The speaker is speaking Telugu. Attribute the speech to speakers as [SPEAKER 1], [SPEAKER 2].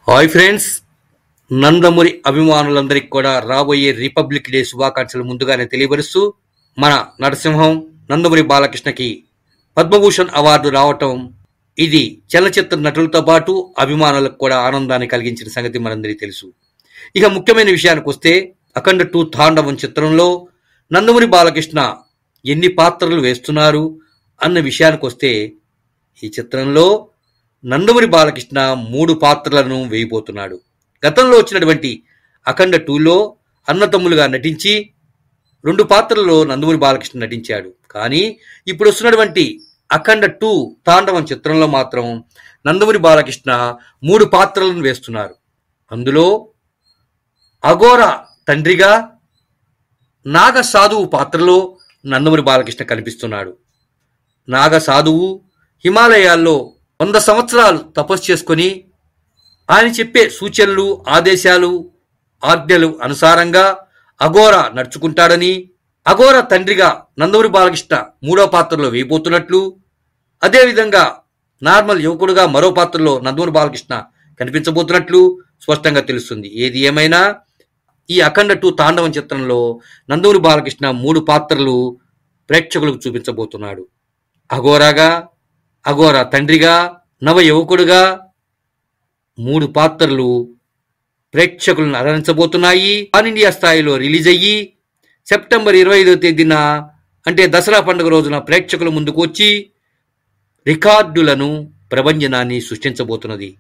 [SPEAKER 1] హాయ్ ఫ్రెండ్స్, నందమూరి అభిమానులందరికీ కూడా రాబోయే రిపబ్లిక్ డే శుభాకాంక్షలు ముందుగానే తెలియపరుస్తూ మన నరసింహం నందమూరి బాలకృష్ణకి పద్మభూషణ్ అవార్డు రావటం ఇది చలనచిత్ర నటులతో పాటు అభిమానులకు కూడా ఆనందాన్ని కలిగించిన సంగతి మనందరికీ తెలుసు. ఇక ముఖ్యమైన విషయానికి వస్తే అఖండ 2 తాండవం చిత్రంలో నందమూరి బాలకృష్ణ ఎన్ని పాత్రలు వేస్తున్నారు అన్న విషయానికి వస్తే ఈ చిత్రంలో నందమూరి బాలకృష్ణ 3 పాత్రలను వేయబోతున్నాడు. గతంలో వచ్చినటువంటి అఖండ 2లో అన్నతమ్ములుగా నటించి 2 పాత్రల్లో నందమూరి బాలకృష్ణ నటించాడు. కానీ ఇప్పుడు వస్తున్నటువంటి అఖండ 2 తాండవం చిత్రంలో మాత్రం నందమూరి బాలకృష్ణ 3 పాత్రలను వేస్తున్నారు. అందులో అఘోర తండ్రిగా నాగ సాధువు పాత్రలో నందమూరి బాలకృష్ణ కనిపిస్తున్నాడు. నాగ సాధువు హిమాలయాల్లో 100 సంవత్సరాలు తపస్సు చేసుకొని ఆయన చెప్పే సూచనలు, ఆదేశాలు, ఆజ్ఞలు అనుసారంగా అఘోర నడుచుకుంటాడని, అఘోర తండ్రిగా నందమూరి బాలకృష్ణ 3వ పాత్రలో వేయబోతున్నట్లు, అదేవిధంగా నార్మల్ యువకుడుగా మరో పాత్రలో నందమూరి బాలకృష్ణ కనిపించబోతున్నట్లు స్పష్టంగా తెలుస్తుంది. ఏది ఏమైనా ఈ అఖండ 2 తాండవం చిత్రంలో నందమూరి బాలకృష్ణ 3 పాత్రలు ప్రేక్షకులకు చూపించబోతున్నాడు. అఘోరాగా, అఘోర తండ్రిగా, నవ యువకుడుగా 3 పాత్రలు ప్రేక్షకులను అలరించబోతున్నాయి. ఆల్ ఇండియా స్థాయిలో రిలీజ్ అయ్యి సెప్టెంబర్ 25వ తేదీన అంటే దసరా పండుగ రోజున ప్రేక్షకుల ముందుకు వచ్చి రికార్డులను, ప్రభంజనాన్ని సృష్టించబోతున్నది.